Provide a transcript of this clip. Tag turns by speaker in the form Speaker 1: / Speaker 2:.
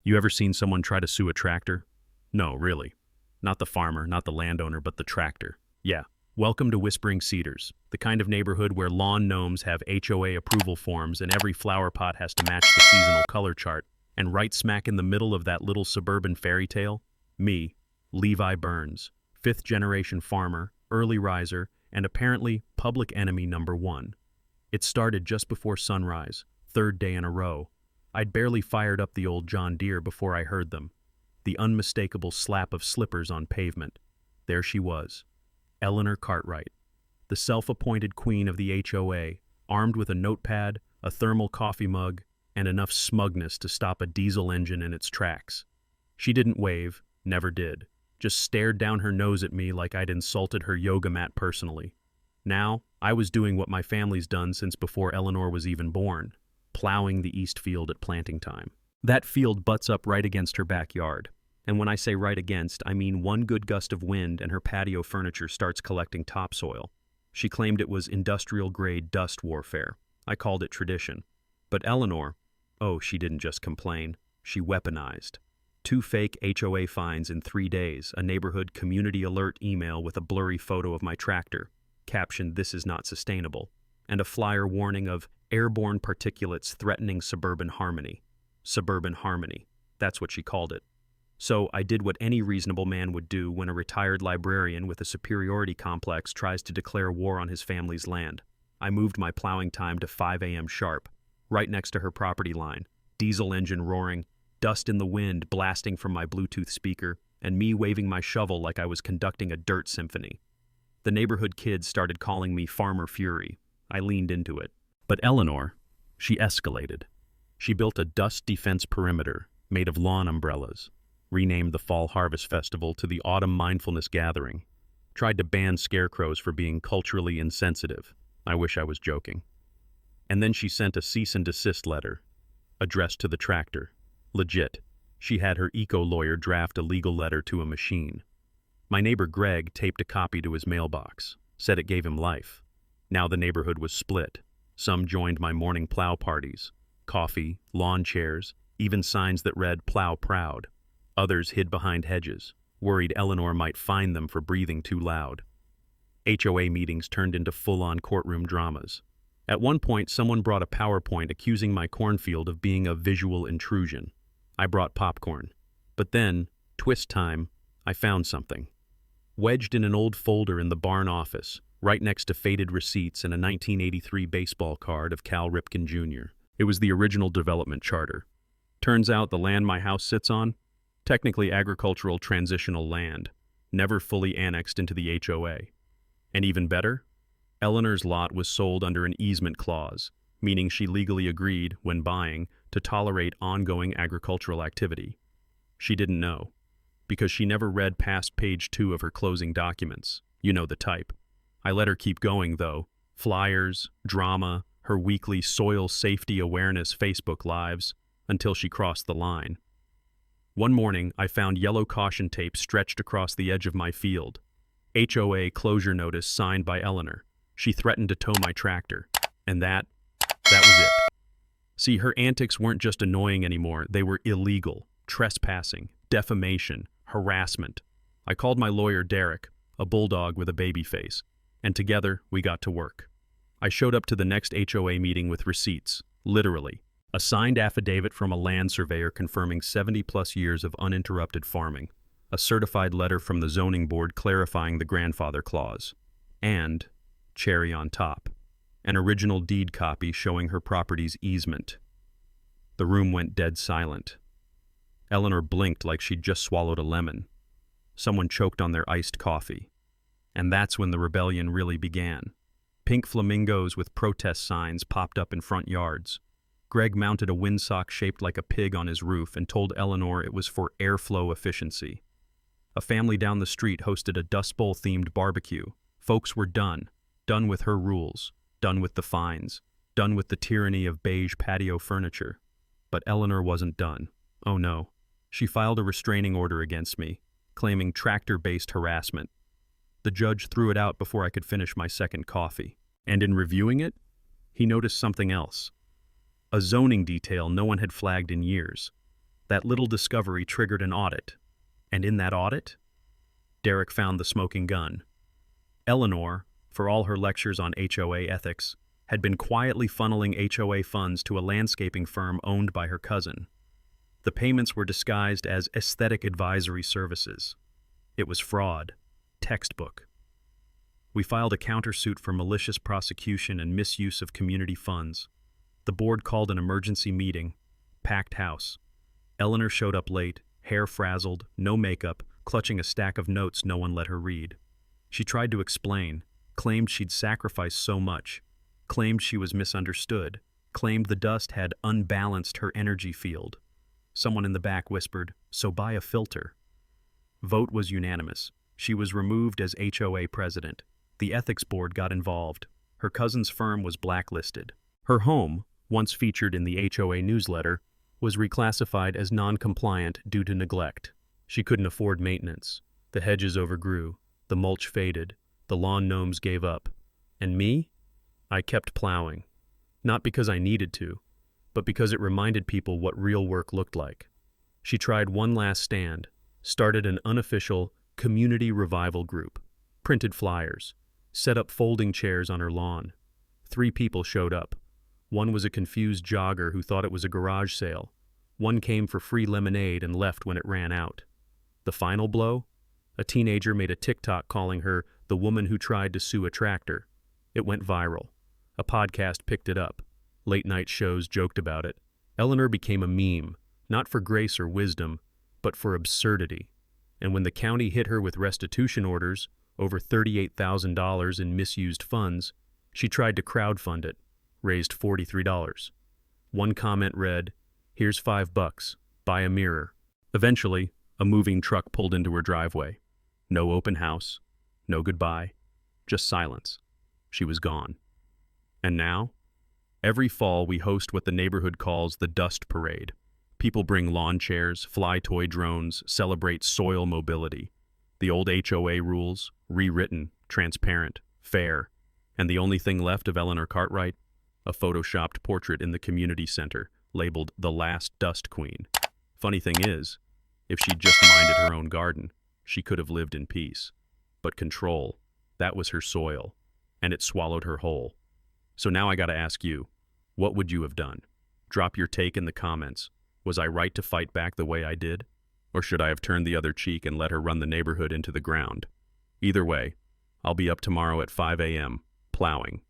Speaker 1: You ever seen someone try to sue a tractor? No, really. Not the farmer, not the landowner, but the tractor. Yeah. Welcome to Whispering Cedars, the kind of neighborhood where lawn gnomes have HOA approval forms and every flower pot has to match the seasonal color chart. And right smack in the middle of that little suburban fairy tale, me, Levi Burns, fifth-generation farmer, early riser, and apparently public enemy number one. It started just before sunrise, third day in a row. I'd barely fired up the old John Deere before I heard them. The unmistakable slap of slippers on pavement. There she was, Eleanor Cartwright, the self-appointed queen of the HOA, armed with a notepad, a thermal coffee mug, and enough smugness to stop a diesel engine in its tracks. She didn't wave, never did, just stared down her nose at me like I'd insulted her yoga mat personally. Now, I was doing what my family's done since before Eleanor was even born, plowing the east field at planting time. That field butts up right against her backyard. And when I say right against, I mean one good gust of wind and her patio furniture starts collecting topsoil. She claimed it was industrial-grade dust warfare. I called it tradition. But Eleanor, oh, she didn't just complain. She weaponized. 2 fake HOA fines in 3 days, a neighborhood community alert email with a blurry photo of my tractor, captioned "This is not sustainable," and a flyer warning of airborne particulates threatening suburban harmony. Suburban harmony. That's what she called it. So I did what any reasonable man would do when a retired librarian with a superiority complex tries to declare war on his family's land. I moved my plowing time to 5 a.m. sharp, right next to her property line, diesel engine roaring, dust in the wind blasting from my Bluetooth speaker, and me waving my shovel like I was conducting a dirt symphony. The neighborhood kids started calling me Farmer Fury. I leaned into it. But Eleanor, she escalated. She built a dust defense perimeter made of lawn umbrellas, renamed the Fall Harvest Festival to the Autumn Mindfulness Gathering, tried to ban scarecrows for being culturally insensitive. I wish I was joking. And then she sent a cease and desist letter, addressed to the tractor. Legit. She had her eco-lawyer draft a legal letter to a machine. My neighbor Greg taped a copy to his mailbox, said it gave him life. Now the neighborhood was split. Some joined my morning plow parties, coffee, lawn chairs, even signs that read "Plow Proud." Others hid behind hedges, worried Eleanor might fine them for breathing too loud. HOA meetings turned into full-on courtroom dramas. At one point, someone brought a PowerPoint accusing my cornfield of being a visual intrusion. I brought popcorn. But then, twist time, I found something. Wedged in an old folder in the barn office, right next to faded receipts and a 1983 baseball card of Cal Ripken Jr. It was the original development charter. Turns out the land my house sits on, technically agricultural transitional land, never fully annexed into the HOA. And even better, Eleanor's lot was sold under an easement clause, meaning she legally agreed, when buying, to tolerate ongoing agricultural activity. She didn't know, because she never read past page 2 of her closing documents. You know the type. I let her keep going, though. Flyers, drama, her weekly soil safety awareness Facebook lives, until she crossed the line. One morning, I found yellow caution tape stretched across the edge of my field. HOA closure notice signed by Eleanor. She threatened to tow my tractor. And that was it. See, her antics weren't just annoying anymore. They were illegal, trespassing, defamation, harassment. I called my lawyer Derek, a bulldog with a baby face, and together we got to work. I showed up to the next HOA meeting with receipts, literally. A signed affidavit from a land surveyor confirming 70-plus years of uninterrupted farming, a certified letter from the zoning board clarifying the grandfather clause, and, cherry on top, an original deed copy showing her property's easement. The room went dead silent. Eleanor blinked like she'd just swallowed a lemon. Someone choked on their iced coffee. And that's when the rebellion really began. Pink flamingos with protest signs popped up in front yards. Greg mounted a windsock shaped like a pig on his roof and told Eleanor it was for airflow efficiency. A family down the street hosted a Dust Bowl-themed barbecue. Folks were done with her rules, done with the fines, done with the tyranny of beige patio furniture. But Eleanor wasn't done. Oh no. She filed a restraining order against me, claiming tractor-based harassment. The judge threw it out before I could finish my second coffee. And in reviewing it, he noticed something else. A zoning detail no one had flagged in years. That little discovery triggered an audit. And in that audit, Derek found the smoking gun. Eleanor, for all her lectures on HOA ethics, had been quietly funneling HOA funds to a landscaping firm owned by her cousin. The payments were disguised as aesthetic advisory services. It was fraud. Textbook. We filed a countersuit for malicious prosecution and misuse of community funds. The board called an emergency meeting. Packed house. Eleanor showed up late, hair frazzled, no makeup, clutching a stack of notes no one let her read. She tried to explain, claimed she'd sacrificed so much, claimed she was misunderstood, claimed the dust had unbalanced her energy field. Someone in the back whispered, "So buy a filter." Vote was unanimous. She was removed as HOA president. The ethics board got involved. Her cousin's firm was blacklisted. Her home, once featured in the HOA newsletter, was reclassified as non-compliant due to neglect. She couldn't afford maintenance. The hedges overgrew. The mulch faded. The lawn gnomes gave up. And me? I kept plowing. Not because I needed to, but because it reminded people what real work looked like. She tried one last stand, started an unofficial community revival group, printed flyers, set up folding chairs on her lawn. 3 people showed up. One was a confused jogger who thought it was a garage sale. One came for free lemonade and left when it ran out. The final blow? A teenager made a TikTok calling her the woman who tried to sue a tractor. It went viral. A podcast picked it up. Late-night shows joked about it. Eleanor became a meme, not for grace or wisdom, but for absurdity. And when the county hit her with restitution orders, over $38,000 in misused funds, she tried to crowdfund it, raised $43. One comment read, "Here's $5, buy a mirror." Eventually, a moving truck pulled into her driveway. No open house, no goodbye, just silence. She was gone. And now? Every fall we host what the neighborhood calls the Dust Parade. People bring lawn chairs, fly toy drones, celebrate soil mobility. The old HOA rules, rewritten, transparent, fair. And the only thing left of Eleanor Cartwright? A photoshopped portrait in the community center, labeled the Last Dust Queen. Funny thing is, if she'd just minded her own garden, she could have lived in peace. But control, that was her soil, and it swallowed her whole. So now I gotta ask you, what would you have done? Drop your take in the comments. Was I right to fight back the way I did? Or should I have turned the other cheek and let her run the neighborhood into the ground? Either way, I'll be up tomorrow at 5 a.m., plowing.